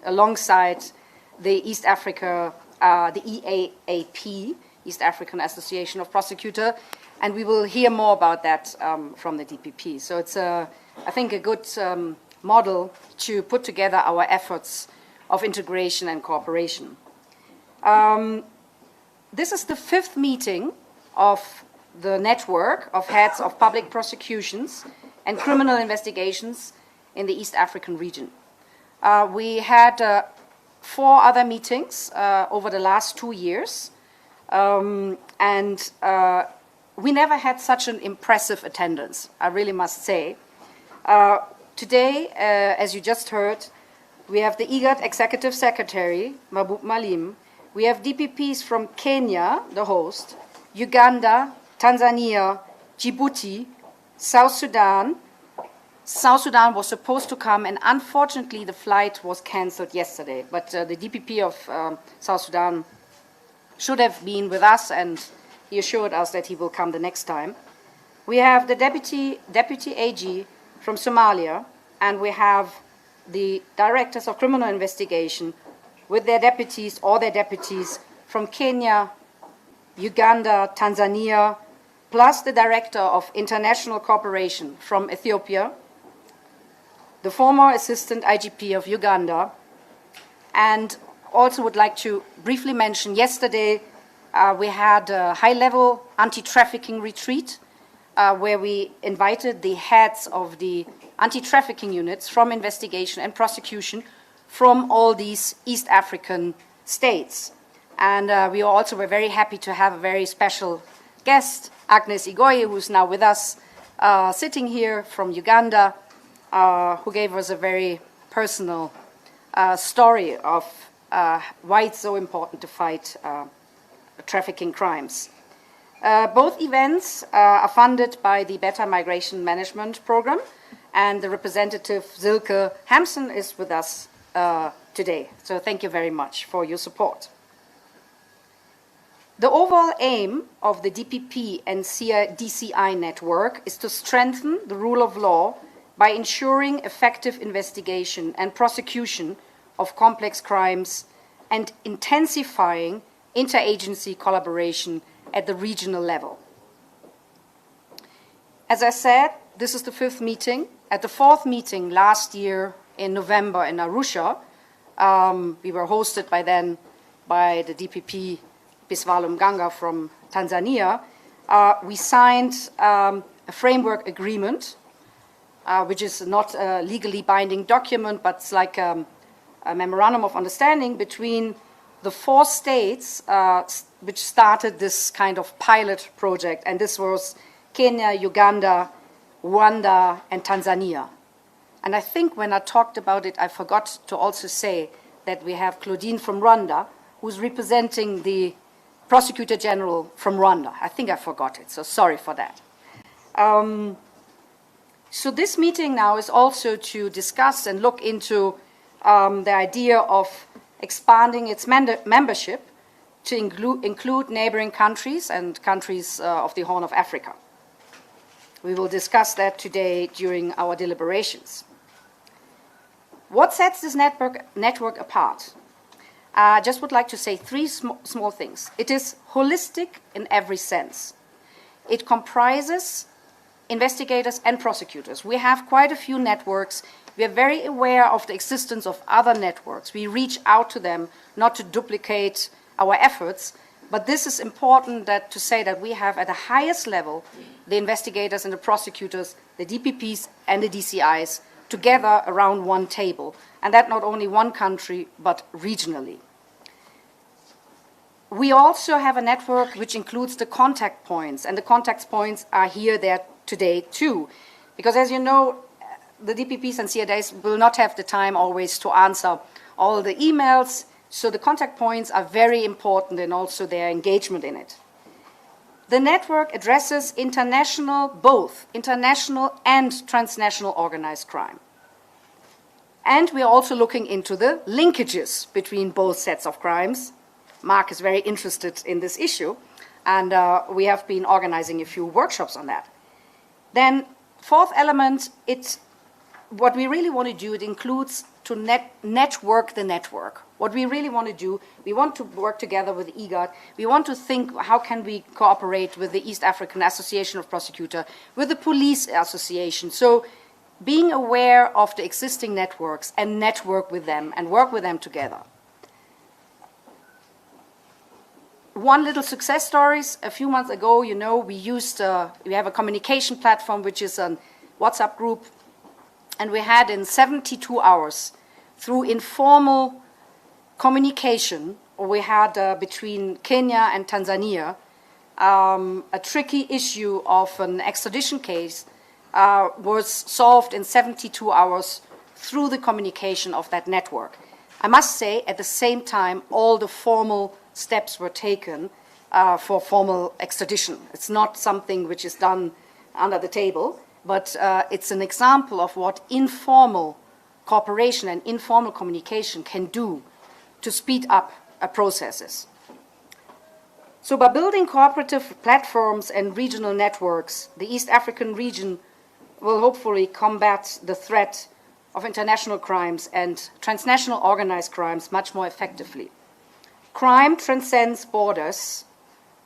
alongside the East Africa, the EAAP, East African Association of Prosecutors, and we will hear more about that from the DPP. So it's, I think, a good model to put together our efforts of integration and cooperation. This is the 5th meeting of the network of heads of public prosecutions and criminal investigations in the East African region. We had 4 other meetings over the last 2 years, and we never had such an impressive attendance, I really must say. Today, as you just heard, we have the IGAD Executive Secretary, Mahbub Malim. We have DPPs from Kenya, the host, Uganda, Tanzania, Djibouti, South Sudan. South Sudan was supposed to come, and unfortunately the flight was cancelled yesterday. But the DPP of South Sudan should have been with us, and he assured us that he will come the next time. We have the Deputy AG from Somalia, and we have the Directors of Criminal Investigation with their deputies or their deputies from Kenya, Uganda, Tanzania, plus the Director of International Cooperation from Ethiopia, the former Assistant IGP of Uganda, and also would like to briefly mention yesterday we had a high-level anti-trafficking retreat where we invited the heads of the anti-trafficking units from investigation and prosecution from all these East African states. And we also were very happy to have a very special guest, Agnes Igoye, who's now with us, sitting here from Uganda, who gave us a very personal story of why it's so important to fight trafficking crimes. Both events are funded by the Better Migration Management Program, and the representative Silke Hampson is with us today. So thank you very much for your support. The overall aim of the DPP and DCI network is to strengthen the rule of law by ensuring effective investigation and prosecution of complex crimes and intensifying interagency collaboration at the regional level. As I said, this is the 5th meeting. At the 4th meeting last year in November in Arusha, we were hosted by then by the DPP Biswalo Mganga from Tanzania. We signed a framework agreement, which is not a legally binding document, but it's like a memorandum of understanding between the 4 states which started this kind of pilot project, and this was Kenya, Uganda, Rwanda, and Tanzania. And I think when I talked about it, I forgot to also say that we have Claudine from Rwanda, who's representing the Prosecutor General from Rwanda. I think I forgot it, so sorry for that. So this meeting now is also to discuss and look into the idea of expanding its membership to include neighboring countries and countries of the Horn of Africa. We will discuss that today during our deliberations. What sets this network apart? I just would like to say 3 small things. It is holistic in every sense. It comprises investigators and prosecutors. We have quite a few networks. We are very aware of the existence of other networks. We reach out to them not to duplicate our efforts, but this is important to say that we have at the highest level the investigators and the prosecutors, the DPPs and the DCIs together around one table, and that not only one country but regionally. We also have a network which includes the contact points, and the contact points are there today too, because as you know, the DPPs and CIDs will not have the time always to answer all the emails, so the contact points are very important and also their engagement in it. The network addresses both international and transnational organized crime. And we are also looking into the linkages between both sets of crimes. Mark is very interested in this issue, and we have been organizing a few workshops on that. Then, 4th element, what we really want to do, it includes to network the network. What we really want to do, we want to work together with IGAD. We want to think how can we cooperate with the East African Association of Prosecutors, with the Police Association. So being aware of the existing networks and network with them and work with them together. One little success stories. A few months ago, you know, we have a communication platform, which is a WhatsApp group, and we had in 72 hours, through informal communication, or we had between Kenya and Tanzania, a tricky issue of an extradition case was solved in 72 hours through the communication of that network. I must say, at the same time, all the formal steps were taken for formal extradition. It's not something which is done under the table, but it's an example of what informal cooperation and informal communication can do to speed up processes. So by building cooperative platforms and regional networks, the East African region will hopefully combat the threat of international crimes and transnational organized crimes much more effectively. Crime transcends borders,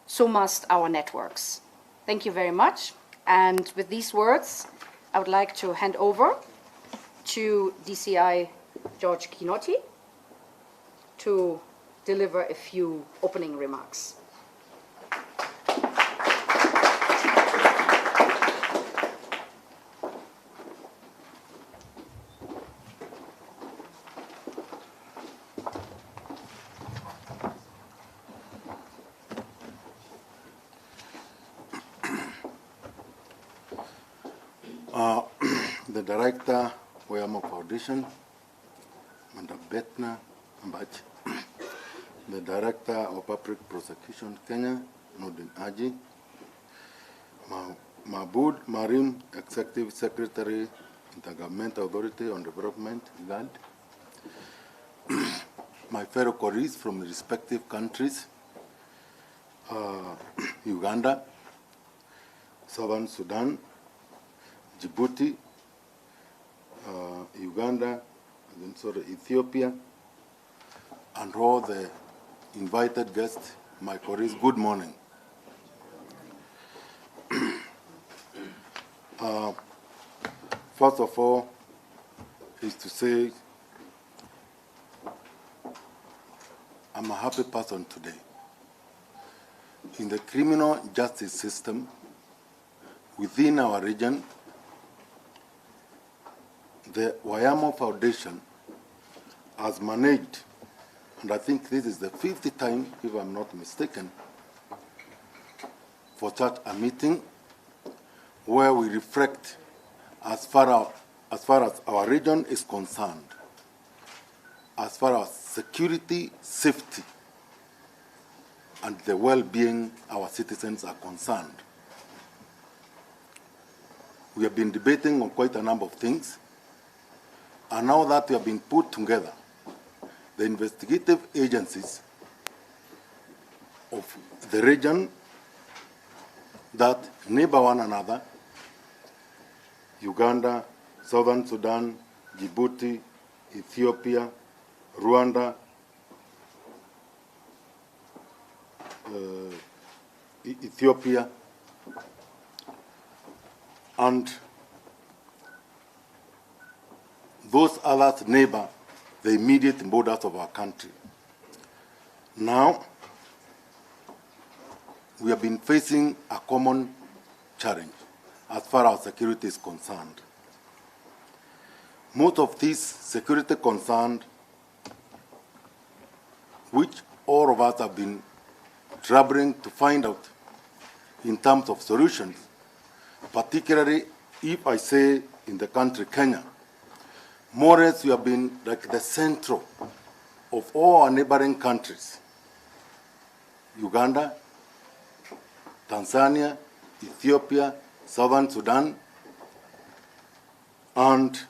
so must our networks. Thank you very much. And with these words, I would like to hand over to DCI George Kinoti to deliver a few opening remarks. The Director, Wayamo Foundation, Manda Betna Mbach, the Director of Public Prosecution Kenya, Noordin Haji, Mahmoud Marim, Executive Secretary, Intergovernmental Authority on Development, IGAD, my fellow colleagues from the respective countries, Uganda, Southern Sudan, Djibouti, Uganda, and then Ethiopia, and all the invited guests, my colleagues, good morning. First of all, is to say I'm a happy person today. In the criminal justice system within our region, the Wayamo Foundation has managed, and I think this is the 5th time, if I'm not mistaken, for such a meeting where we reflect as far as our region is concerned, as far as security, safety, and the well-being of our citizens are concerned. We have been debating on quite a number of things, and now that we have been put together, the investigative agencies of the region that neighbor one another, Uganda, Southern Sudan, Djibouti, Ethiopia, Rwanda, Ethiopia, and those others neighbor the immediate borders of our country. Now, we have been facing a common challenge as far as security is concerned. Most of these security concerns, which all of us have been troubling to find out in terms of solutions, particularly if I say in the country Kenya, more or less we have been like the central of all our neighboring countries, Uganda, Tanzania, Ethiopia, Southern Sudan, and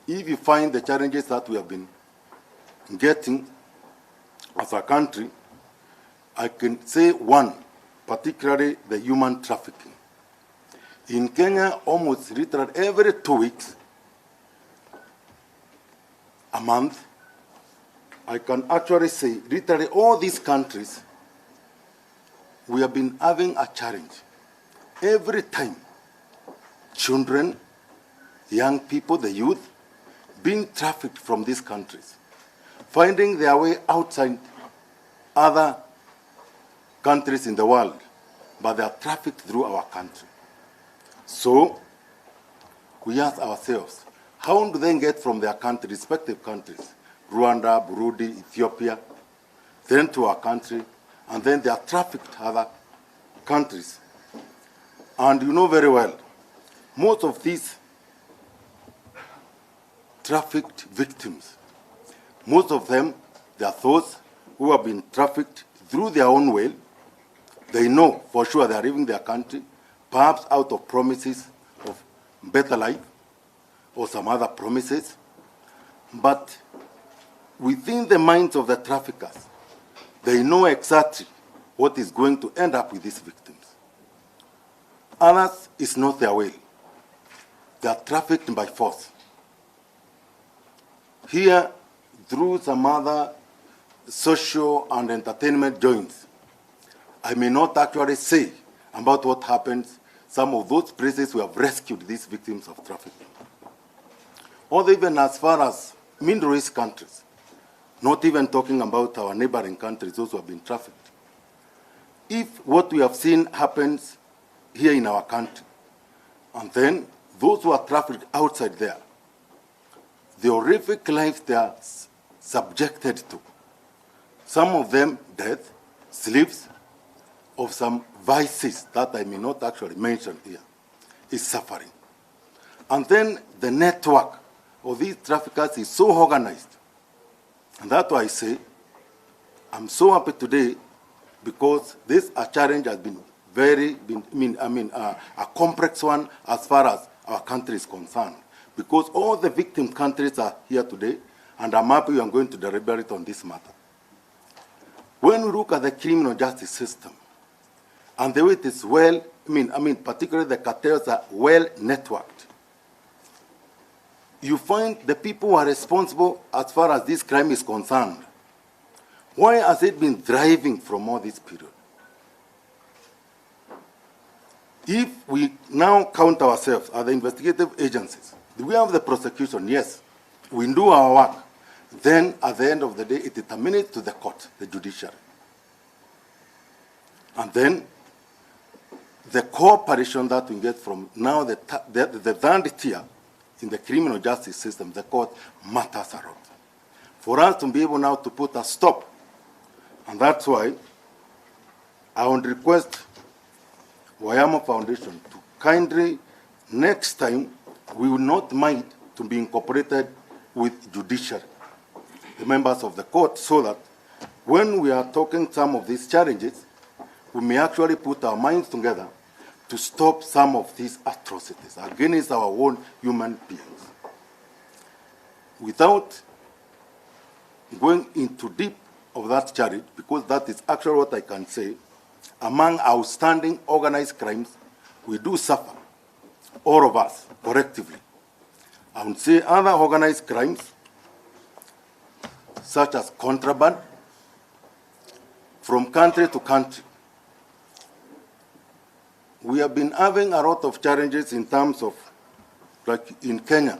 if you find the challenges that we have been getting as a country, I can say one, particularly the human trafficking. In Kenya, almost literally every 2 weeks, a month, I can actually say, literally all these countries, we have been having a challenge. Every time, children, young people, the youth, being trafficked from these countries, finding their way outside other countries in the world, but they are trafficked through our country. So, we ask ourselves, how do they get from their country, respective countries, Rwanda, Burundi, Ethiopia, then to our country, and then they are trafficked to other countries. And you know very well, most of these trafficked victims, most of them, they are those who have been trafficked through their own will. They know for sure they are leaving their country, perhaps out of promises of better life or some other promises. But within the minds of the traffickers, they know exactly what is going to end up with these victims. Others, it's not their will. They are trafficked by force. Here, through some other social and entertainment joints, I may not actually say about what happens, some of those places we have rescued these victims of trafficking. Or even as far as Middle East countries, not even talking about our neighboring countries, those who have been trafficked. If what we have seen happens here in our country, and then those who are trafficked outside there, the horrific life they are subjected to, some of them death, slaves, of some vices that I may not actually mention here, is suffering. And then the network of these traffickers is so organized. And that's why I say, I'm so happy today because this challenge has been a complex one as far as our country is concerned. Because all the victim countries are here today, and I'm happy we are going to deliberate on this matter. When we look at the criminal justice system, and the way it is well, particularly the cartels are well networked, you find the people who are responsible as far as this crime is concerned. Why has it been thriving from all this period? If we now count ourselves as the investigative agencies, we have the prosecution, yes, we do our work. Then at the end of the day, it is terminated to the court, the judiciary. And then the cooperation that we get from now the third tier in the criminal justice system, the court, matters a lot. For us to be able now to put a stop, and that's why I would request Wayama Foundation to kindly, next time, we will not mind to be incorporated with judiciary, the members of the court, so that when we are talking some of these challenges, we may actually put our minds together to stop some of these atrocities against our own human beings. Without going into deep of that challenge, because that is actually what I can say, among outstanding organized crimes, we do suffer, all of us, collectively. I would say other organized crimes, such as contraband, from country to country. We have been having a lot of challenges in terms of, like in Kenya,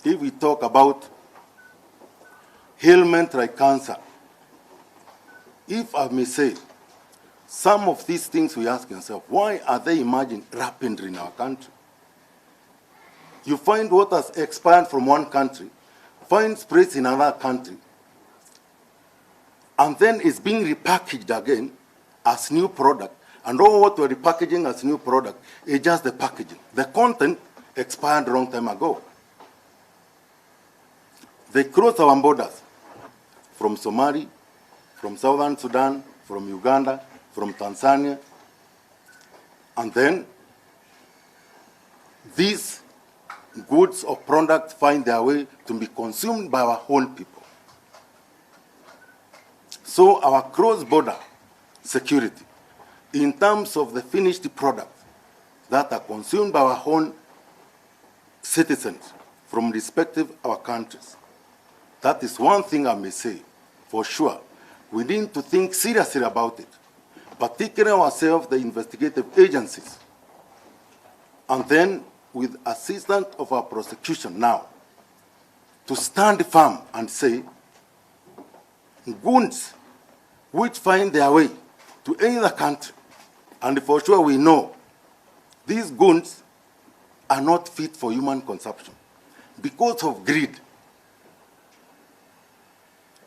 if we talk about ailment like cancer, if I may say, some of these things we ask ourselves, why are they emerging rapidly in our country? You find what has expired from one country, finds place in another country, and then it's being repackaged again as new product. And all what we're repackaging as new product is just the packaging. The content expired a long time ago. They cross our borders from Somalia, from Southern Sudan, from Uganda, from Tanzania. And then these goods or products find their way to be consumed by our own people. So our cross-border security, in terms of the finished products that are consumed by our own citizens from respective our countries, That is one thing I may say, for sure. We need to think seriously about it, particularly ourselves, the investigative agencies, and then with assistance of our prosecution now, to stand firm and say, goons which find their way to any other country, and for sure we know these goons are not fit for human consumption because of greed.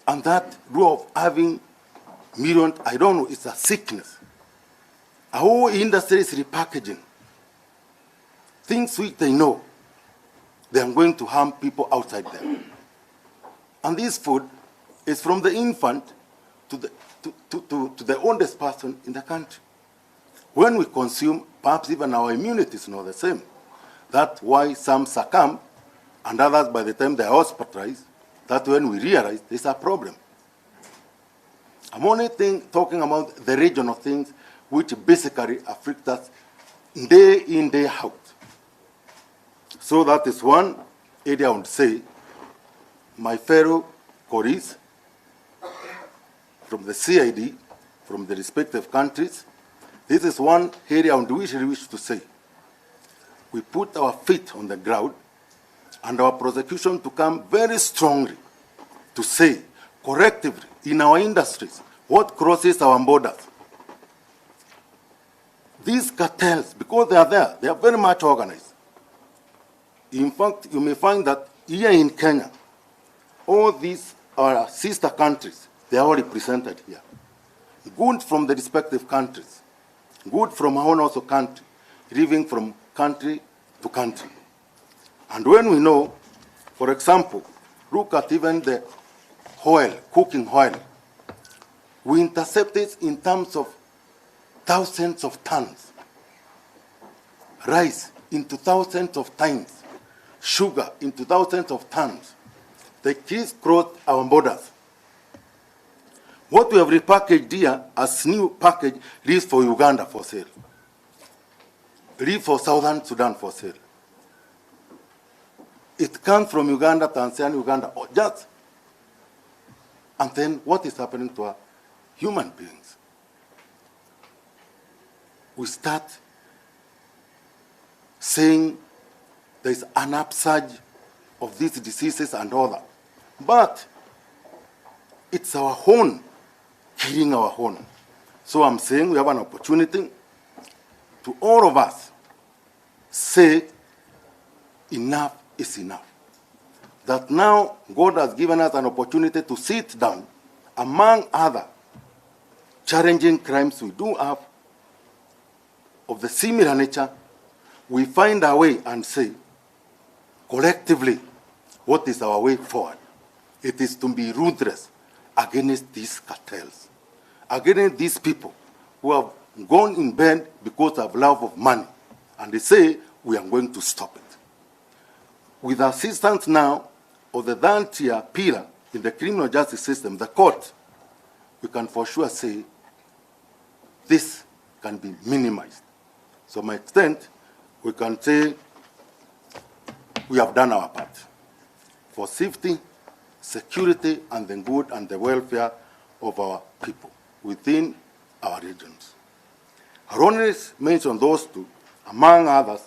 And that rule of having millions, I don't know, it's a sickness. Our whole industry is repackaging things which they know they are going to harm people outside there. And this food is from the infant to the oldest person in the country. When we consume, perhaps even our immunity is not the same. That's why some succumb, and others, by the time they are hospitalized, that's when we realize there's a problem. I'm only talking about the regional things which basically affect us day in, day out. So that is one area I would say, my fellow colleagues from the CID, from the respective countries, this is one area on which we wish to say, we put our feet on the ground and our prosecution to come very strongly to say collectively in our industries what crosses our borders. These cartels, because they are there, they are very much organized. In fact, you may find that here in Kenya, all these are sister countries. They are all represented here. Good from the respective countries, good from our own also country, living from country to country. And when we know, for example, look at even the oil, cooking oil, we intercept it in terms of thousands of tons, rice into thousands of tons, sugar into thousands of tons. They crisscross our borders. What we have repackaged here as new package leaves for Uganda for sale, leaves for Southern Sudan for sale. It comes from Uganda, Tanzania, Uganda, or just. And then what is happening to our human beings? We start saying there's an upsurge of these diseases and all that. But it's our own killing our own. So I'm saying we have an opportunity to all of us say enough is enough. That now God has given us an opportunity to sit down among other challenging crimes we do have of the similar nature, we find our way and say collectively what is our way forward. It is to be ruthless against these cartels, against these people who have gone in bed because of love of money, and they say we are going to stop it. With assistance now of the third-tier pillar in the criminal justice system, the court, we can for sure say this can be minimized. So, my extent, we can say we have done our part for safety, security, and the good and the welfare of our people within our regions. I only mention those two, among others,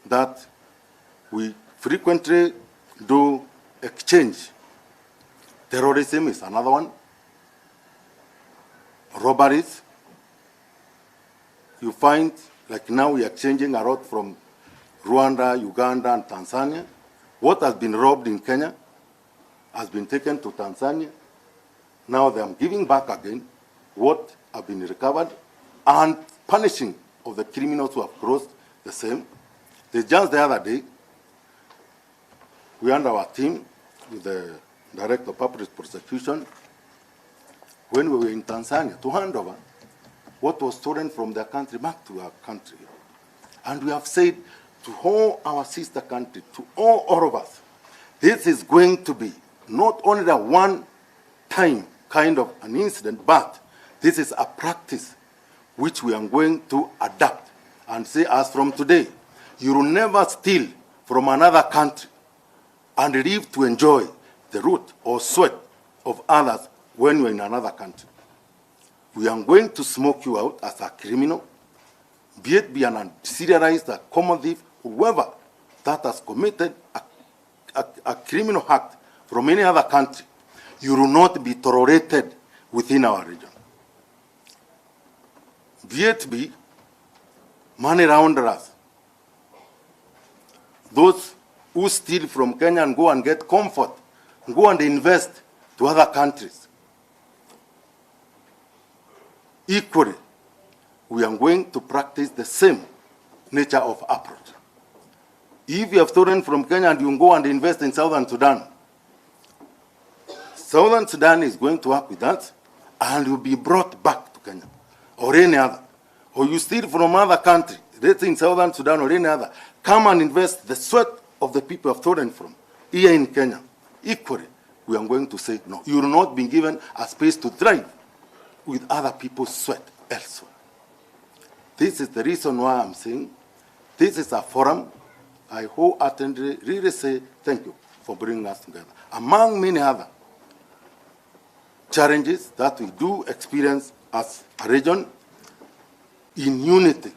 that we frequently do exchange. Terrorism is another one. Robberies. You find, like now we are exchanging a lot from Rwanda, Uganda, and Tanzania. What has been robbed in Kenya has been taken to Tanzania. Now they are giving back again what have been recovered and punishing of the criminals who have crossed the same. Just the other day, we and our team with the Director of Public Prosecution, when we were in Tanzania, to hand over what was stolen from their country back to our country. And we have said to all our sister countries, to all of us, this is going to be not only a one-time kind of an incident, but this is a practice which we are going to adapt and say, as from today, you will never steal from another country and live to enjoy the root or sweat of others when you're in another country. We are going to smoke you out as a criminal, be it be an serialized, a common thief, whoever that has committed a criminal act from any other country, you will not be tolerated within our region. Be it be money launderers, those who steal from Kenya and go and get comfort, go and invest to other countries. Equally, we are going to practice the same nature of approach. If you have stolen from Kenya and you go and invest in Southern Sudan, Southern Sudan is going to work with that and you'll be brought back to Kenya or any other. Or you steal from other country, let's say in Southern Sudan or any other, come and invest the sweat of the people have stolen from here in Kenya. Equally, we are going to say, no, you will not be given a space to thrive with other people's sweat elsewhere. This is the reason why I'm saying this is a forum. I wholeheartedly really say thank you for bringing us together. Among many other challenges that we do experience as a region, in unity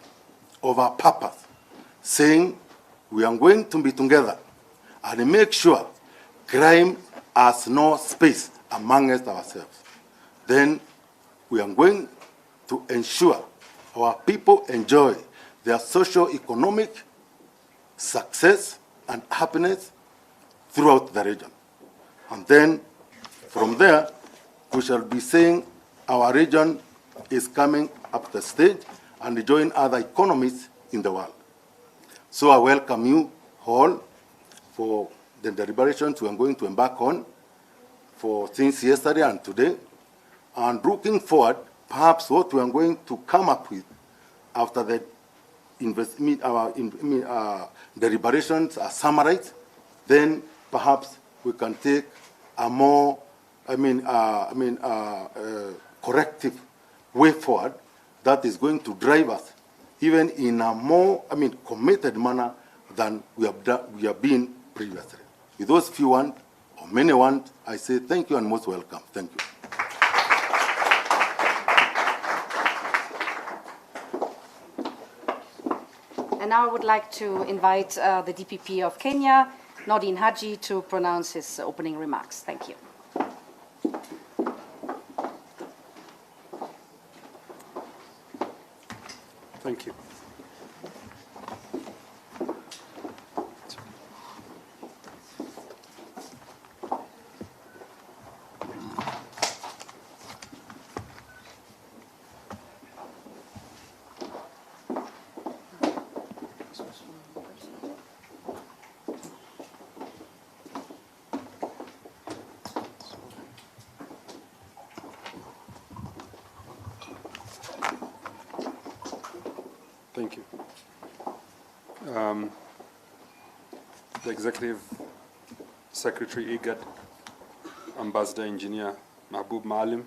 of our purpose, saying we are going to be together and make sure crime has no space amongst ourselves. Then we are going to ensure our people enjoy their socio-economic success and happiness throughout the region. And then from there, we shall be saying our region is coming up the stage and join other economies in the world. So I welcome you all for the deliberations we are going to embark on for since yesterday and today. And looking forward, perhaps what we are going to come up with after the deliberations are summarized, then perhaps we can take a more, corrective way forward that is going to drive us even in a more, committed manner than we have been previously. With those few want, or many want, I say thank you and most welcome. Thank you. And now I would like to invite the DPP of Kenya, Noordin Haji, to pronounce his opening remarks. Thank you. Thank you. Thank you. The Executive Secretary IGAD, Ambassador Engineer Mahbub Maalim,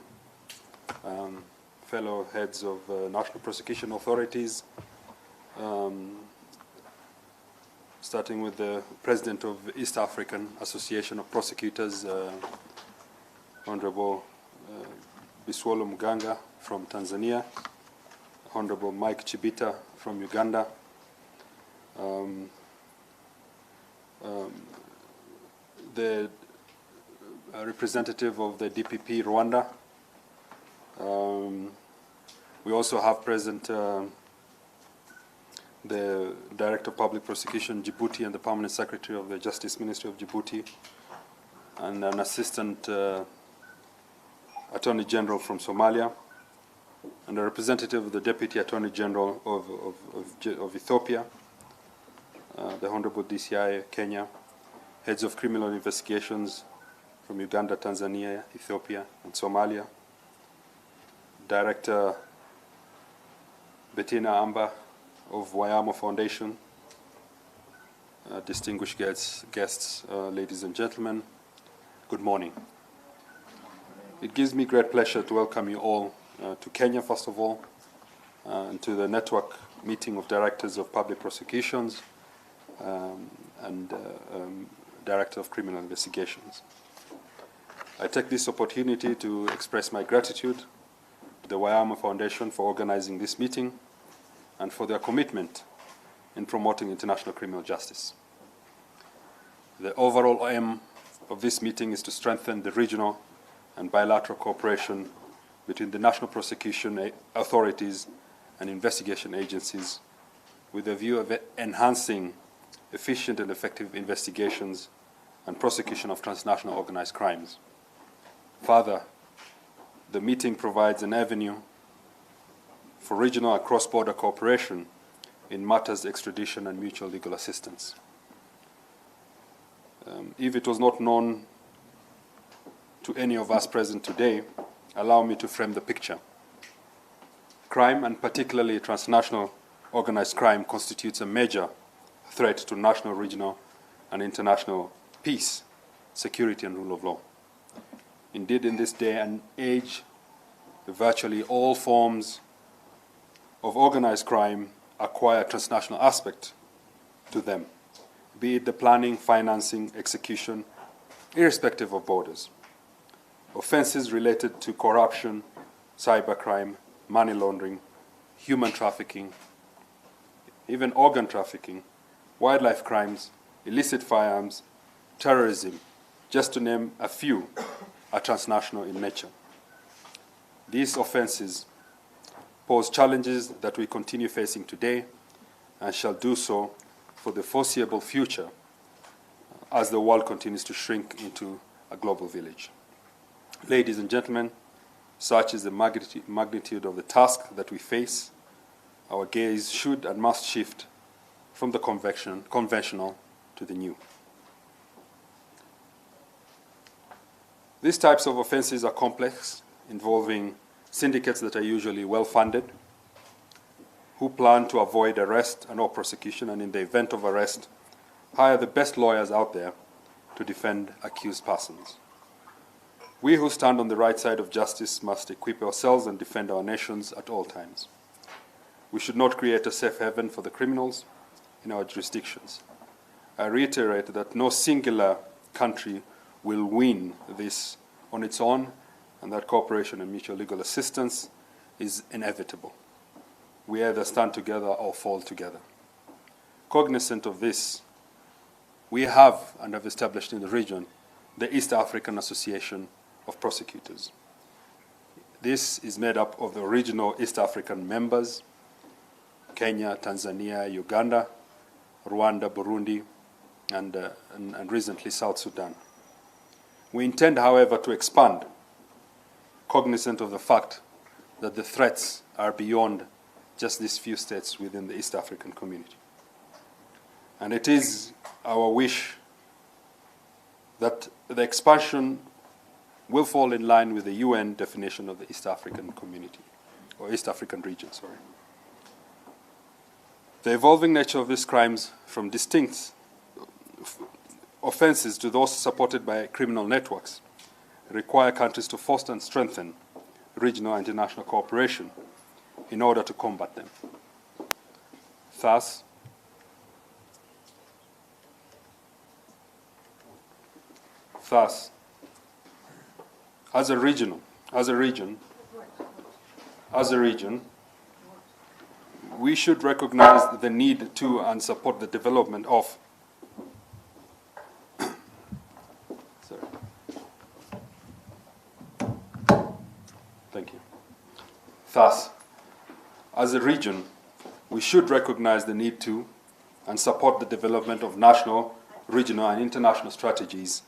fellow heads of national prosecution authorities, starting with the President of East African Association of Prosecutors, Honorable Biswalo Muganga from Tanzania, Honorable Mike Chibita from Uganda, the representative of the DPP Rwanda. We also have present the Director of Public Prosecution Djibouti and the Permanent Secretary of the Justice Ministry of Djibouti, and an Assistant Attorney General from Somalia, and a representative of the Deputy Attorney General of Ethiopia, the Honorable DCI Kenya, heads of criminal investigations from Uganda, Tanzania, Ethiopia, and Somalia, Director Bettina Amba of Wayamo Foundation, distinguished guests, ladies and gentlemen, good morning. It gives me great pleasure to welcome you all to Kenya, first of all, and to the network meeting of directors of public prosecutions and Director of Criminal Investigations. I take this opportunity to express my gratitude to the Wayama Foundation for organizing this meeting and for their commitment in promoting international criminal justice. The overall aim of this meeting is to strengthen the regional and bilateral cooperation between the national prosecution authorities and investigation agencies with a view of enhancing efficient and effective investigations and prosecution of transnational organized crimes. Further, the meeting provides an avenue for regional and cross-border cooperation in matters extradition and mutual legal assistance. If it was not known to any of us present today, allow me to frame the picture. Crime, and particularly transnational organized crime, constitutes a major threat to national, regional, and international peace, security, and rule of law. Indeed, in this day and age, virtually all forms of organized crime acquire a transnational aspect to them, be it the planning, financing, execution, irrespective of borders. Offenses related to corruption, cybercrime, money laundering, human trafficking, even organ trafficking, wildlife crimes, illicit firearms, terrorism, just to name a few, are transnational in nature. These offenses pose challenges that we continue facing today and shall do so for the foreseeable future as the world continues to shrink into a global village. Ladies and gentlemen, such is the magnitude of the task that we face. Our gaze should and must shift from the conventional to the new. These types of offenses are complex, involving syndicates that are usually well-funded, who plan to avoid arrest and or prosecution, and in the event of arrest, hire the best lawyers out there to defend accused persons. We who stand on the right side of justice must equip ourselves and defend our nations at all times. We should not create a safe haven for the criminals in our jurisdictions. I reiterate that no singular country will win this on its own, and that cooperation and mutual legal assistance is inevitable. We either stand together or fall together. Cognizant of this, we have and have established in the region the East African Association of Prosecutors. This is made up of the original East African members, Kenya, Tanzania, Uganda, Rwanda, Burundi, and recently South Sudan. We intend, however, to expand, cognizant of the fact that the threats are beyond just these few states within the East African community. And it is our wish that the expansion will fall in line with the UN definition of the East African community, or East African region, sorry. The evolving nature of these crimes, from distinct offenses to those supported by criminal networks, require countries to foster and strengthen regional and international cooperation in order to combat them. Thus, as a region, we should recognize the need to and support the development of Thus, as a region, we should recognize the need to and support the development of national, regional, and international strategies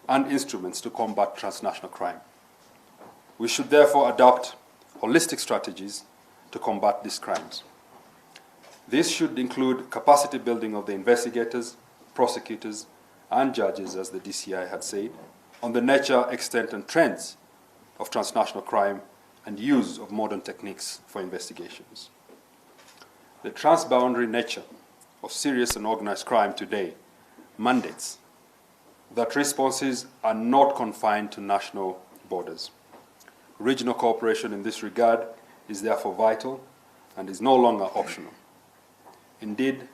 and instruments to combat transnational crime. We should therefore adopt holistic strategies to combat these crimes. This should include capacity building of the investigators, prosecutors, and judges, as the DCI had said, on the nature, extent, and trends of transnational crime and use of modern techniques for investigations. The transboundary nature of serious and organized crime today mandates that responses are not confined to national borders. Regional cooperation in this regard is therefore vital and is no longer optional. Indeed,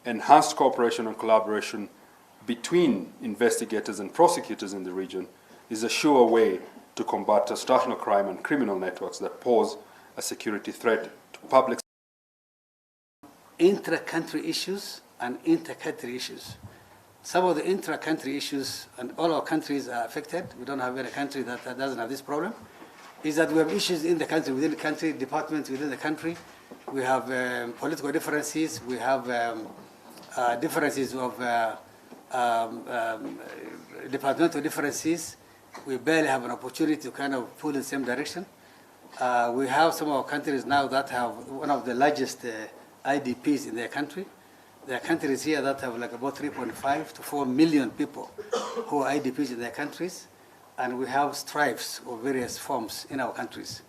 enhanced cooperation and collaboration between investigators and prosecutors in the region is a sure way to combat transnational crime and criminal networks that pose a security threat to public. Intra-country issues and inter-country issues. Some of the intra-country issues, and all our countries are affected, we don't have any country that doesn't have this problem, is that we have issues in the country, within the country, departments within the country. We have political differences, we have differences of departmental differences. We barely have an opportunity to kind of pull in the same direction. We have some of our countries now that have one of the largest IDPs in their country. There are countries here that have like about 3.5 to 4 million people who are IDPs in their countries, and we have strifes of various forms in our countries.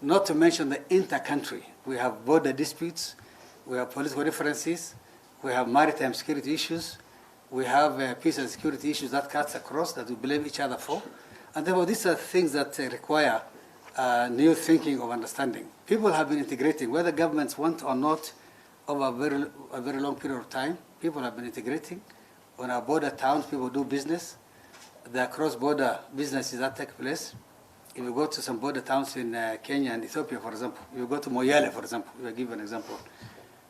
Not to mention the inter-country. We have border disputes, we have political differences, we have maritime security issues, we have peace and security issues that cuts across that we blame each other for. And therefore, these are things that require new thinking of understanding. People have been integrating, whether governments want or not, over a very long period of time. People have been integrating. On our border towns, people do business. There are cross-border businesses that take place. If you go to some border towns in Kenya and Ethiopia, for example, you go to Moyale, for example, we will give an example.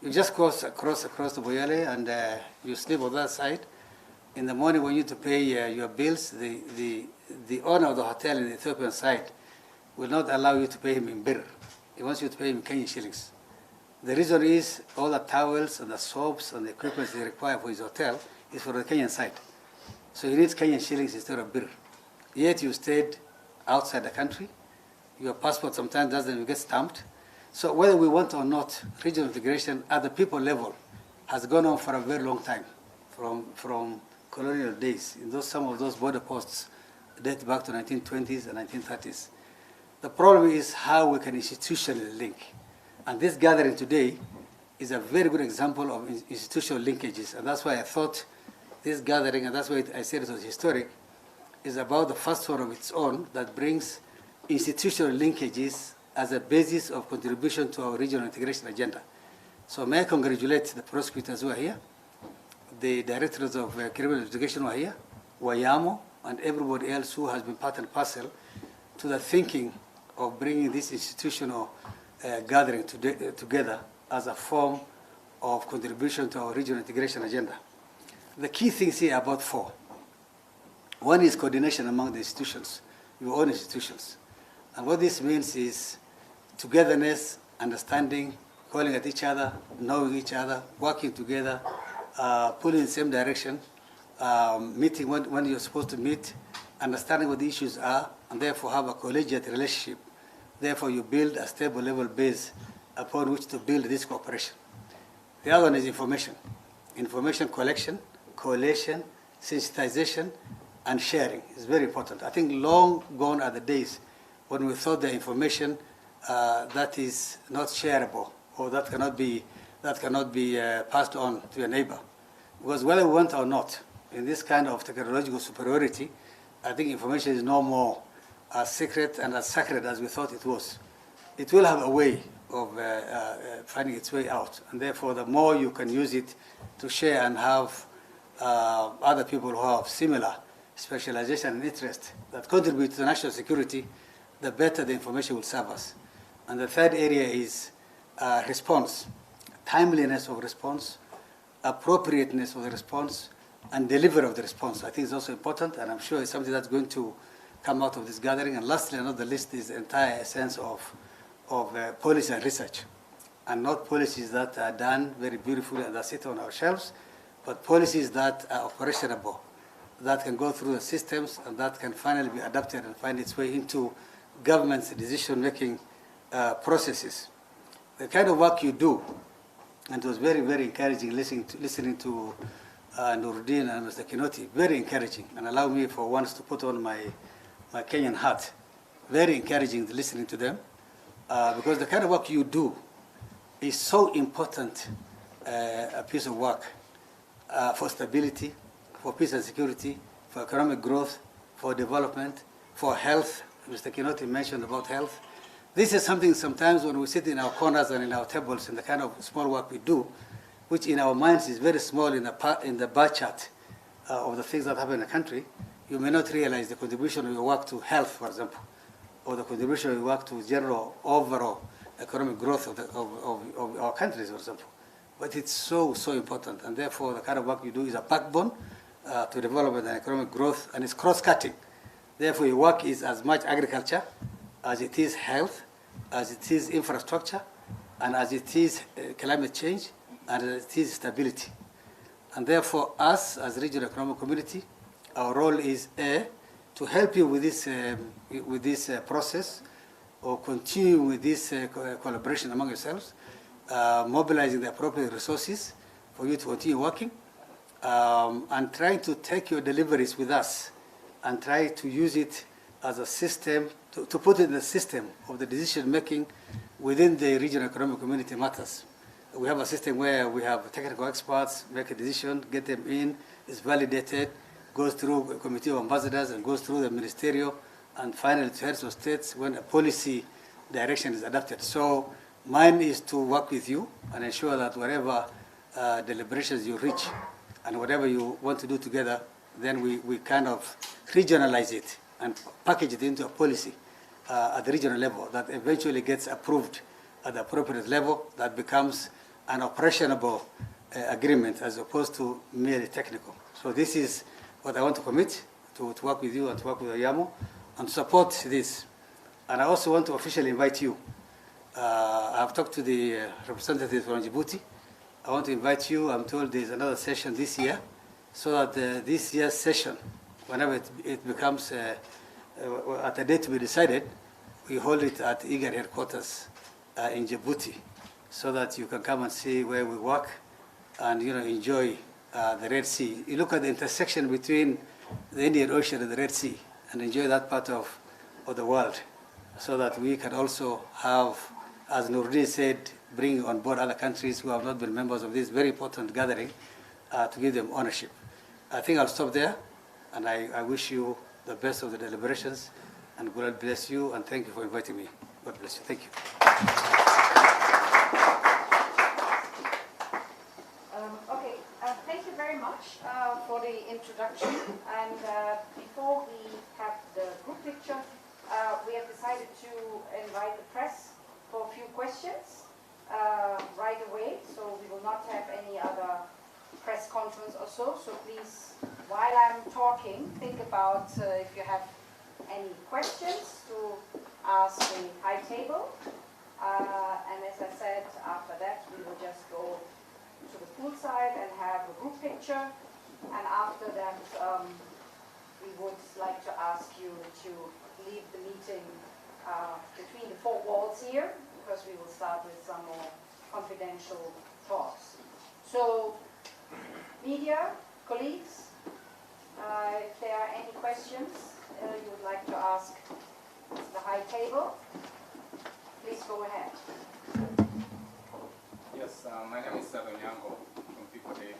You just cross to Moyale and you sleep on that side. In the morning when you need to pay your bills, the owner of the hotel in the Ethiopian side will not allow you to pay him in birr. He wants you to pay him in Kenyan shillings. The reason is all the towels and the soaps and the equipment they require for his hotel is for the Kenyan side. So he needs Kenyan shillings instead of birr. Yet you stayed outside the country. Your passport sometimes doesn't get stamped. So whether we want or not, regional integration at the people level has gone on for a very long time, from colonial days. Some of those border posts date back to 1920s and 1930s. The problem is how we can institutionally link. And this gathering today is a very good example of institutional linkages. And that's why I thought this gathering, and that's why I said it was historic, is about the first one of its own that brings institutional linkages as a basis of contribution to our regional integration agenda. So may I congratulate the prosecutors who are here, the directors of criminal investigation who are here, Wayamo, and everybody else who has been part and parcel to the thinking of bringing this institutional gathering together as a form of contribution to our regional integration agenda. The key things here are about four. One is coordination among the institutions, your own institutions. And what this means is togetherness, understanding, calling at each other, knowing each other, working together, pulling in the same direction, meeting when you're supposed to meet, understanding what the issues are, and therefore have a collegiate relationship. Therefore, you build a stable level base upon which to build this cooperation. The other one is information. Information collection, collation, sensitization, and sharing is very important. I think long gone are the days when we thought the information that is not shareable or that cannot be passed on to a neighbor. Because whether we want or not, in this kind of technological superiority, I think information is no more as secret and as sacred as we thought it was. It will have a way of finding its way out, and therefore the more you can use it to share and have other people who have similar specialization and interest that contribute to national security, the better the information will serve us. And the third area is response, timeliness of response, appropriateness of the response, and delivery of the response. I think it's also important, and I'm sure it's something that's going to come out of this gathering. And lastly, not the least, is the entire sense of policy and research, and not policies that are done very beautifully and that sit on our shelves, but policies that are operationable, that can go through the systems and that can finally be adapted and find its way into government's decision-making processes. The kind of work you do, and it was very, very encouraging listening to Noordin and Mr. Kinoti, very encouraging, and allow me for once to put on my Kenyan hat. Very encouraging listening to them, because the kind of work you do is so important, a piece of work for stability, for peace and security, for economic growth, for development, for health. Mr. Kinoti mentioned about health. This is something sometimes when we sit in our corners and in our tables in the kind of small work we do, which in our minds is very small in the bar chart of the things that happen in the country, you may not realize the contribution of your work to health, for example, or the contribution of your work to general overall economic growth of our countries, for example. But it's so important, and therefore the kind of work you do is a backbone to development and economic growth, and it's cross-cutting. Therefore, your work is as much agriculture as it is health, as it is infrastructure, and as it is climate change, and as it is stability. And therefore, us as regional economic community, our role is to help you with this process, or continue with this collaboration among yourselves, mobilizing the appropriate resources for you to continue working, and trying to take your deliveries with us and try to use it as a system, to put it in the system of the decision making within the regional economic community matters. We have a system where we have technical experts make a decision, get them in, it's validated, goes through a committee of ambassadors and goes through the ministerial, and finally to heads of states when a policy direction is adopted. So mine is to work with you and ensure that whatever deliberations you reach and whatever you want to do together, then we kind of regionalize it and package it into a policy at the regional level that eventually gets approved at the appropriate level, that becomes an operationable agreement as opposed to merely technical. So this is what I want to commit to work with you and to work with Oyamo and support this. And I also want to officially invite you. I've talked to the representatives from Djibouti. I want to invite you. I'm told there's another session this year, so that this year's session, whenever it becomes at a date to be decided, we hold it at IGAD headquarters in Djibouti, so that you can come and see where we work and enjoy the Red Sea. You look at the intersection between the Indian Ocean and the Red Sea and enjoy that part of the world, so that we can also have, as Noordin said, bring on board other countries who have not been members of this very important gathering to give them ownership. I think I'll stop there, and I wish you the best of the deliberations, and God bless you, and thank you for inviting me. God bless you. Thank you. Thank you very much for the introduction. And before we have the group picture, we have decided to invite the press for a few questions right away. So we will not have any other press conference or so. So please, while I'm talking, think about if you have any questions to ask the high table. And as I said, after that, we will just go to the poolside and have a group picture. And after that, we would like to ask you to leave the meeting between the four walls here, because we will start with some more confidential talks. So, media, colleagues, if there are any questions you would like to ask the high table, please go ahead. Yes, my name is Onyango from People Day.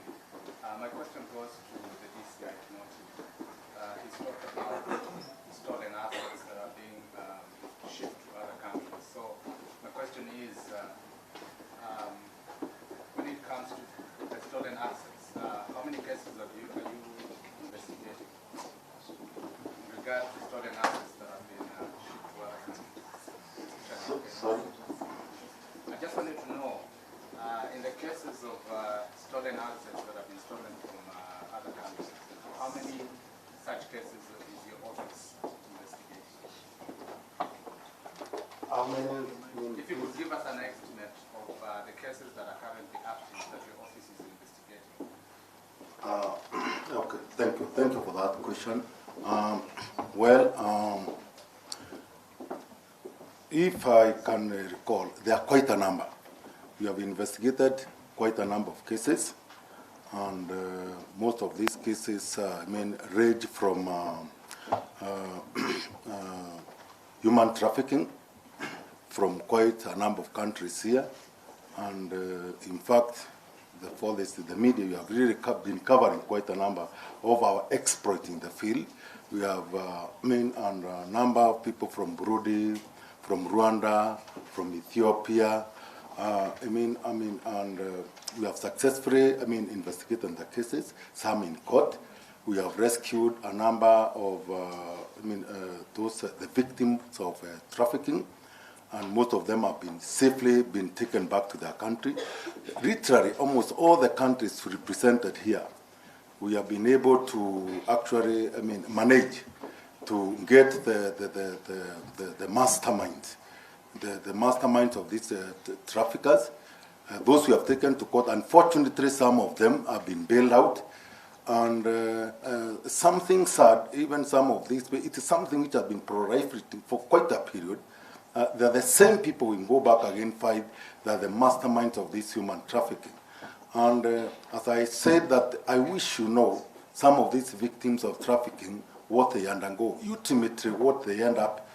My question goes to the DCI Kinoti. He's talked about stolen assets that are being shipped to other countries. So my question is, when it comes to the stolen assets, how many cases are you investigating in regard to stolen assets that have been shipped to other countries? Sorry? I just wanted to know, in the cases of stolen assets that have been stolen from other countries, how many such cases is your office investigating? How many? If you could give us an estimate of the cases that are currently active that your office is investigating. Okay, thank you. Thank you for that question. If I can recall, there are quite a number. We have investigated quite a number of cases, and most of these cases, range from human trafficking from quite a number of countries here, and in fact, for the media, we have really been covering quite a number of our exploits in the field. We have a number of people from Burundi, from Rwanda, from Ethiopia. And we have successfully, investigated the cases, some in court, We have rescued a number of, the victims of trafficking, and most of them have been safely taken back to their country. Literally, almost all the countries represented here, we have been able to actually, manage to get the masterminds, the masterminds of these traffickers. Those we have taken to court, unfortunately, some of them have been bailed out. And something sad, even some of these, it is something which has been proliferating for quite a period. They're the same people who go back again fight, they're the masterminds of this human trafficking. And as I said that, I wish you know some of these victims of trafficking, what they undergo, ultimately what they end up,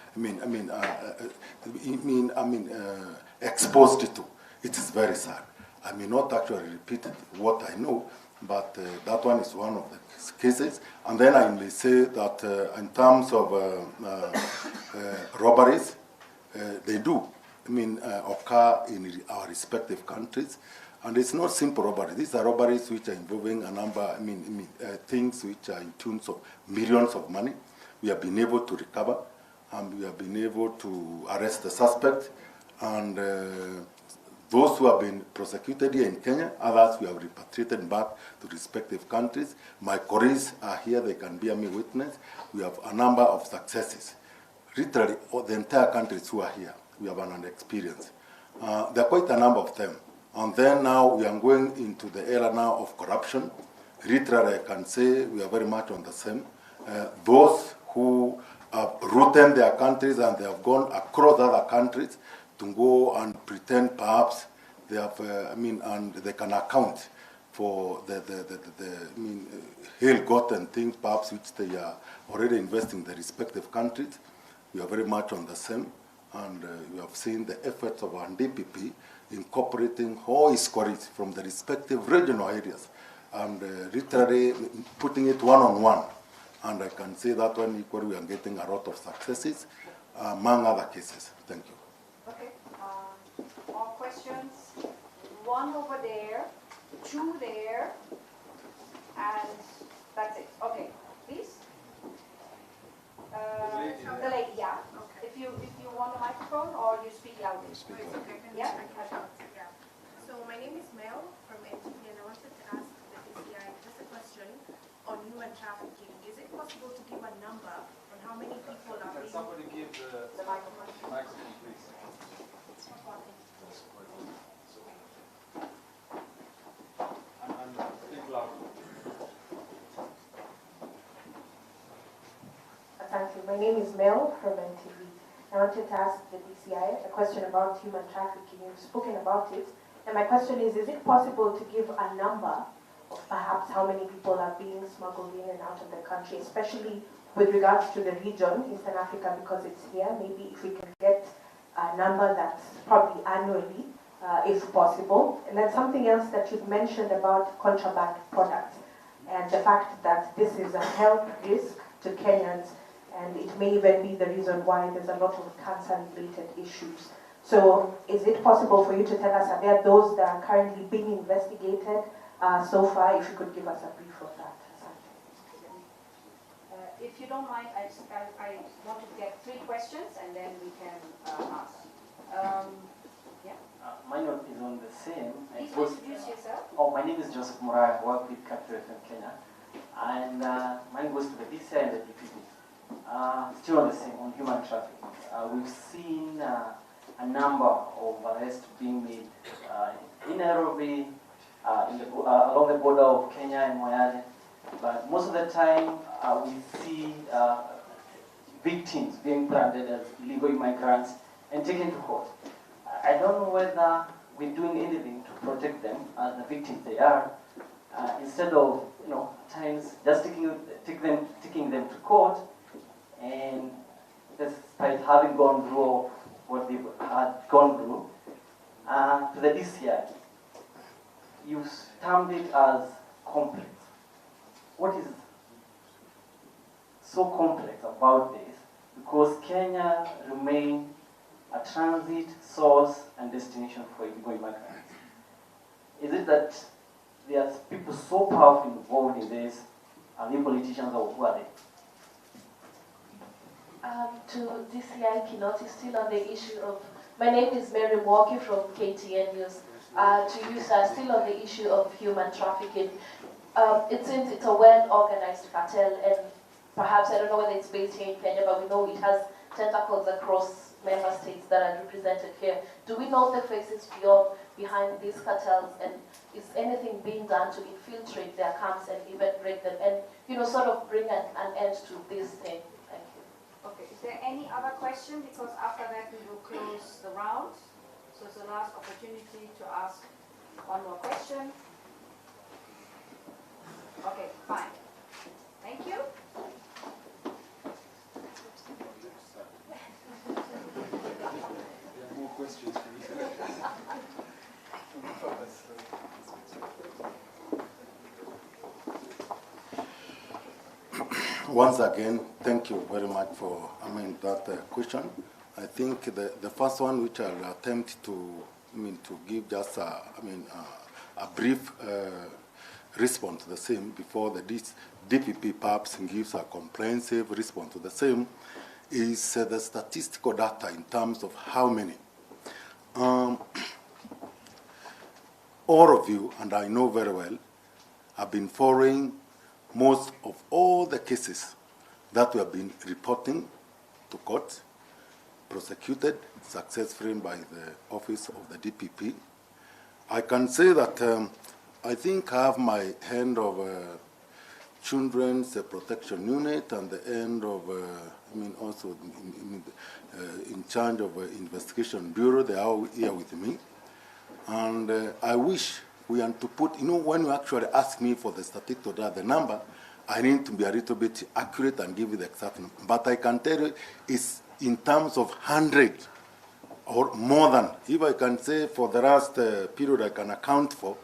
exposed to. It is very sad. I may not actually repeat what I know, but that one is one of the cases. And then I may say that in terms of robberies, they do, occur in our respective countries. And it's not simple robberies. These are robberies which are involving a number, things which are in tunes of millions of money. We have been able to recover, and we have been able to arrest the suspect. And those who have been prosecuted here in Kenya, others we have repatriated back to respective countries. My colleagues are here, they can bear me witness. We have a number of successes. Literally, the entire countries who are here, we have an experience. There are quite a number of them. And then now we are going into the era now of corruption. Literally, I can say we are very much on the same. Those who have rooted their countries and they have gone across other countries to go and pretend perhaps they have, and they can account for the ill-gotten things perhaps which they are already investing in their respective countries. We are very much on the same, and we have seen the efforts of our DPP incorporating all its colleagues from the respective regional areas and literally putting it one-on-one. And I can say that one equally we are getting a lot of successes, among other cases. Thank you. Okay. More questions? One over there, two there, and that's it. Okay, please. The lady, yeah. Okay. If you want a microphone or you speak loudly. It's okay. Yeah. Yeah. So my name is Mel from NTV, and I wanted to ask the DCI just a question on human trafficking. Is it possible to give a number on how many people are being... Somebody give the microphone, please. And speak loud. Thank you. My name is Mel from NTV. I wanted to ask the DCI a question about human trafficking. You've spoken about it. And my question is it possible to give a number of perhaps how many people are being smuggled in and out of the country, especially with regards to the region, Eastern Africa, because it's here? Maybe if we can get a number that's probably annually, if possible. And then something else that you've mentioned about contraband products and the fact that this is a health risk to Kenyans, and it may even be the reason why there's a lot of cancer-related issues. So is it possible for you to tell us, are there those that are currently being investigated so far? If you could give us a brief of that. If you don't mind, I want to get 3 questions and then we can ask. Mine is on the same. Please introduce yourself. Oh, my name is Joseph Murai. I work with Capital FM Kenya. And mine goes to the DCI and the DPP. Still on the same, on human trafficking. We've seen a number of arrests being made in Nairobi, along the border of Kenya and Moyale. But most of the time, we see victims being branded as illegal immigrants and taken to court. I don't know whether we're doing anything to protect them as the victims they are, instead of, at times just taking them to court, and despite having gone through what they had gone through, to the DCI, you termed it as complex. What is so complex about this? Because Kenya remains a transit, source, and destination for illegal immigrants. Is it that there are people so powerful involved in this Are they politicians or who are they? To DCI Kinoti, still on the issue of, my name is Mary Walkie from KTN News. To you, sir, still on the issue of human trafficking. It seems it's a well-organized cartel, and perhaps, I don't know whether it's based here in Kenya, but we know it has tentacles across member states that are represented here. Do we know the faces behind these cartels, and is anything being done to infiltrate their camps and even break them, and sort of bring an end to this thing? Thank you. Okay, is there any other question? Because after that we will close the round. So it's the last opportunity to ask one more question. Okay, fine. Thank you. More questions, Once again, thank you very much for that question. I think the first one, which I'll attempt to give just a brief response to the same before the DPP perhaps gives a comprehensive response to the same, is the statistical data in terms of how many. All of you, and I know very well, have been following most of all the cases that we have been reporting to court, prosecuted successfully by the office of the DPP. I can say that I think I have my hand of Children's Protection Unit and the end of, also in charge of Investigation Bureau. They are here with me. And I wish we want to put, when you actually ask me for the statistical data, the number, I need to be a little bit accurate and give you the exact number. But I can tell you it's in terms of 100 or more than. If I can say for the last period I can account for,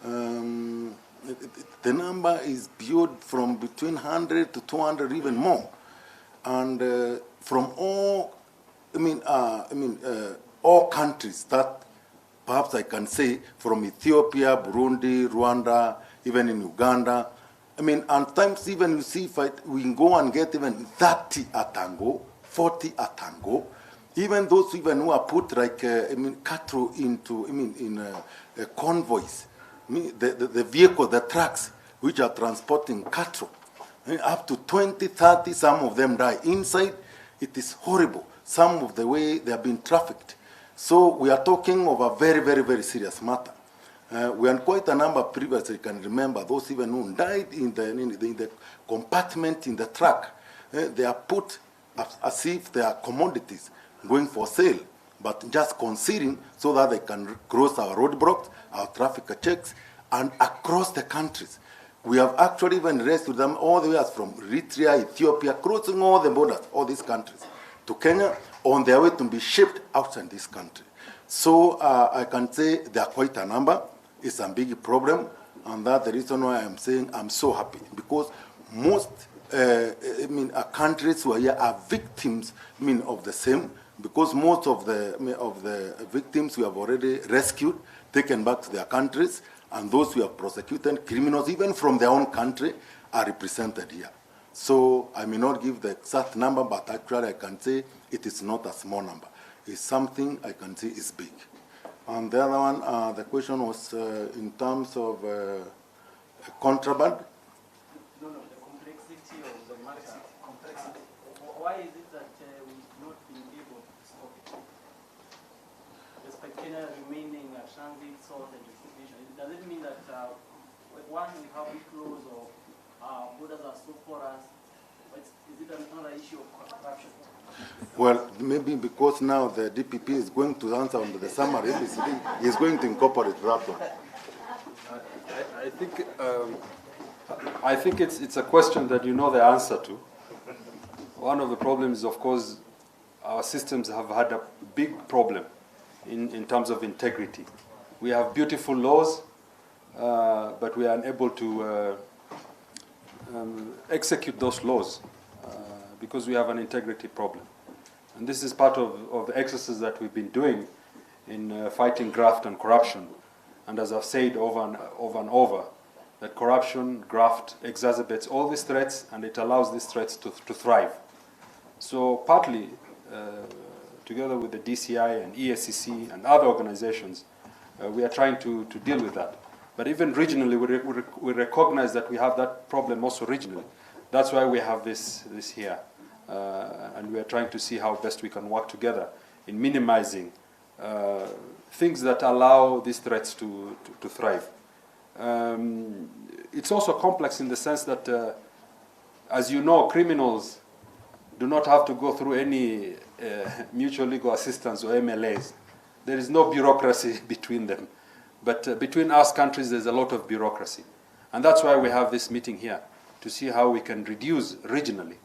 the number is built from between 100 to 200, even more. And from all, all countries that perhaps I can say, from Ethiopia, Burundi, Rwanda, even in Uganda. And times even you see, we can go and get even 30 at Tango, 40 at Tango. Even those who are put like, cattle into, convoys. The vehicle, the trucks, which are transporting cattle. Up to 20, 30, some of them die. Inside, it is horrible. Some of the way they have been trafficked. So we are talking of a very, very, very serious matter. We had quite a number previously, you can remember, those even who died in the compartment in the truck. They are put as if they are commodities going for sale, but just concealing so that they can cross our roadblocks, our traffic checks, and across the countries. We have actually even rescued them all the way from Eritrea, Ethiopia, crossing all the borders, all these countries, to Kenya, on their way to be shipped outside this country. So I can say there are quite a number. It's a big problem, and that's the reason why I'm saying I'm so happy, because most countries who are here are victims of the same, because most of the victims we have already rescued, taken back to their countries, and those who have prosecuted, criminals even from their own country, are represented here. So I may not give the exact number, but actually I can say it is not a small number. It's something I can say is big. And the other one, the question was in terms of contraband. No, the complexity of the matter. Complexity. Why is it that we've not been able to stop it? Despite Kenya remaining a transit source and distribution, does it mean that one, we have weak laws or borders are so porous? Is it another issue of corruption? Well, maybe because now the DPP is going to answer on the summary, he's going to incorporate that one. I think it's a question that you know the answer to. One of the problems, of course, our systems have had a big problem in terms of integrity. We have beautiful laws, but we are unable to execute those laws because we have an integrity problem. And this is part of the exercise that we've been doing in fighting graft and corruption. And as I've said over and over, that corruption, graft exacerbates all these threats, and it allows these threats to thrive. So partly, together with the DCI and ESCC and other organizations, we are trying to deal with that. But even regionally, we recognize that we have that problem also regionally. That's why we have this here. And we are trying to see how best we can work together in minimizing things that allow these threats to thrive. It's also complex in the sense that, as you know, criminals do not have to go through any mutual legal assistance or MLAs. There is no bureaucracy between them. But between us countries, there's a lot of bureaucracy. And that's why we have this meeting here, to see how we can reduce regionally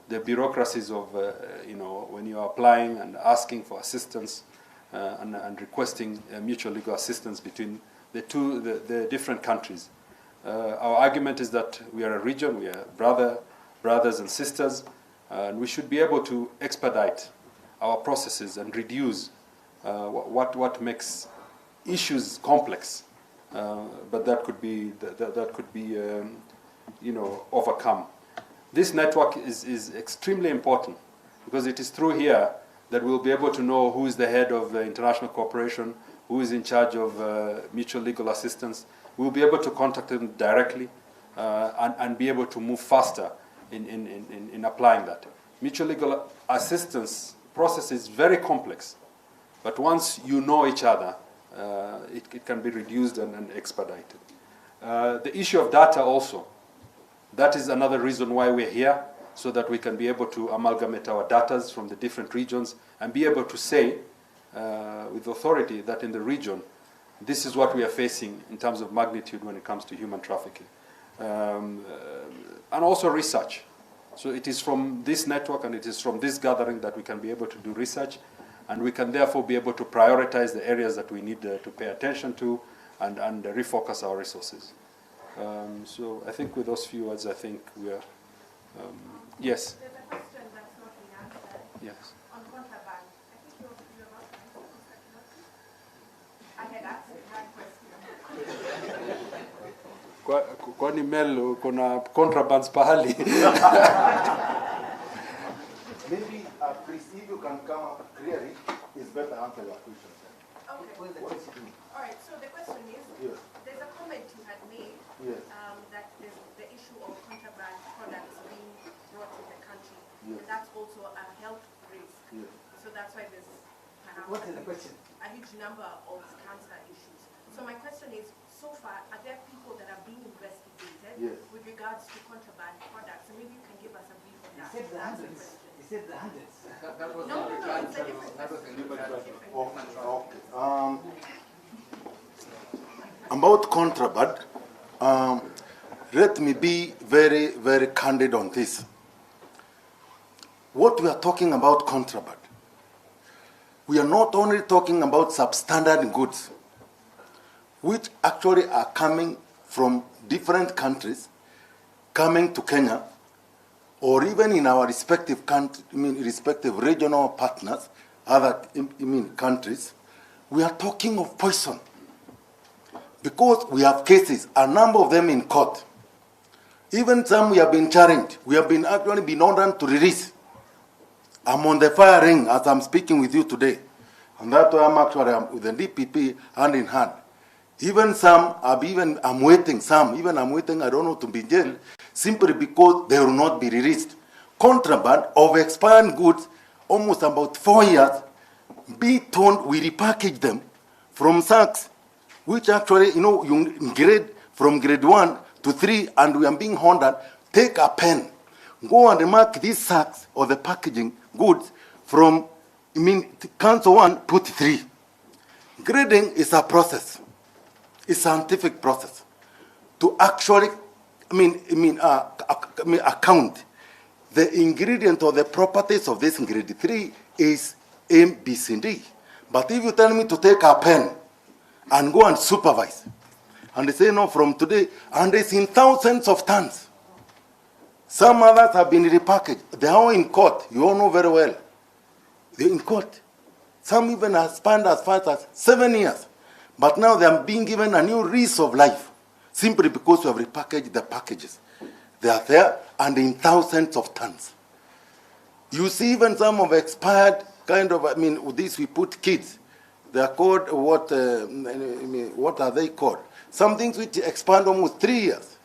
the bureaucracies of, when you are applying and asking for assistance and requesting mutual legal assistance between the different countries. Our argument is that we are a region, we are brothers and sisters, and we should be able to expedite our processes and reduce what makes issues complex, but that could be overcome. This network is extremely important because it is through here that we'll be able to know who is the head of the international cooperation, who is in charge of mutual legal assistance. We'll be able to contact them directly and be able to move faster in applying that. Mutual legal assistance process is very complex, but once you know each other, it can be reduced and expedited. The issue of data also, that is another reason why we're here, so that we can be able to amalgamate our data from the different regions and be able to say with authority that in the region, this is what we are facing in terms of magnitude when it comes to human trafficking. And also research. So it is from this network and it is from this gathering that we can be able to do research, and we can therefore be able to prioritize the areas that we need to pay attention to and refocus our resources. So I think with those few words, I think we are, yes? There's a question that's not been answered. Yes. On contraband. I think you're about to answer this, Kinoti. I had asked that question. Kwani Mel kuna contrabands pahali? Maybe, please, if you can come up clearly, it's better answer your question. Okay. All right, so the question is, Yes. there's a comment you had made Yes. that there's the issue of contraband products being brought in the country. Yes. And that's also a health risk. Yes. So that's why there's perhaps What is the question? a huge number of cancer issues. So my question is, so far, are there people that are being investigated Yes. with regards to contraband products? And maybe you can give us a brief on He that. said the That's the hundreds. question. He said the hundreds. No, it's a different question. Okay. About contraband, let me be very, very candid on this. What we are talking about contraband, we are not only talking about substandard goods, which actually are coming from different countries, coming to Kenya, or even in our respective respective regional partners, other countries. We are talking of poison, because we have cases, a number of them in court. Even some we have been challenged. We have been actually been ordered to release. I'm on the fire ring as I'm speaking with you today, and that's why I'm with the DPP hand in hand. Even some, I'm waiting. I'm waiting. I don't know, to be jailed simply because they will not be released. Contraband of expired goods, almost about 4 years. Be told we repackage them from sacks, which actually, you grade from grade 1 to 3, and we are being ordered, take a pen, go and mark these sacks or the packaging goods from, council 1, put 3. Grading is a process. It's a scientific process to actually, account the ingredient or the properties of this ingredient. 3 is A, B, C, D. But if you tell me to take a pen and go and supervise, and they say no from today, and it's in thousands of tons. Some others have been repackaged. They are in court. You all know very well. They're in court. Some even have spanned as far as 7 years. But now they are being given a new lease of life. simply because we have repackaged the packages. They are there and in thousands of tons. You see even some of expired kind of, with this we put kids. They are called, what are they called? Some things which expand almost 3 years.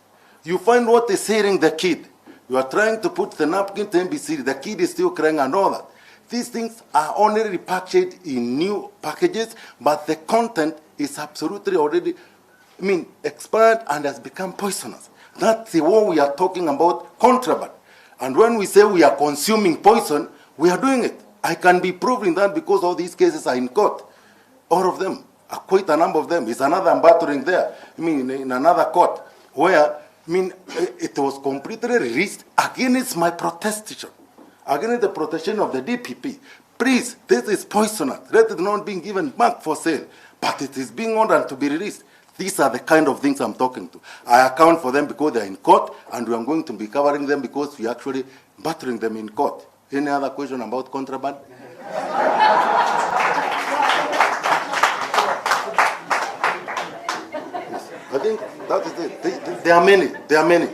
You find what is hitting the kid. You are trying to put the napkin to MBC, the kid is still crying and all that. These things are only repackaged in new packages, but the content is absolutely already, expired and has become poisonous. That's the one we are talking about, contraband. And when we say we are consuming poison, we are doing it. I can be proving that because all these cases are in court. All of them, quite a number of them. It's another battering there, in another court, where, it was completely released against my protestation, against the protection of the DPP. Please, this is poisonous. Let it not be given back for sale, but it is being ordered to be released. These are the kind of things I'm talking to. I account for them because they're in court, and we are going to be covering them because we are actually battering them in court. Any other question about contraband? I think that is it. There are many.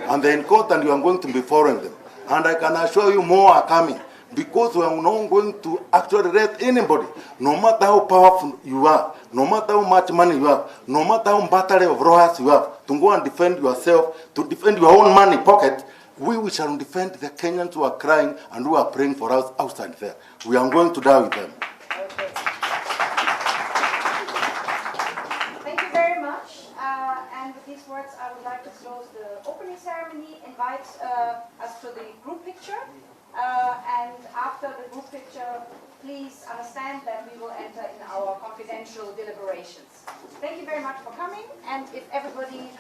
And they're in court and you are going to be following them. And I can assure you more are coming. Because we are not going to actually let anybody, no matter how powerful you are, no matter how much money you have, no matter how battery of lawyers you have, to go and defend yourself, to defend your own money pocket, we shall defend the Kenyans who are crying and who are praying for us outside there. We are going to die with them. Thank you very much. And with these words, I would like to close the opening ceremony, invite us to the group picture. And after the group picture, please understand that we will enter in our confidential deliberations. Thank you very much for coming. And if everybody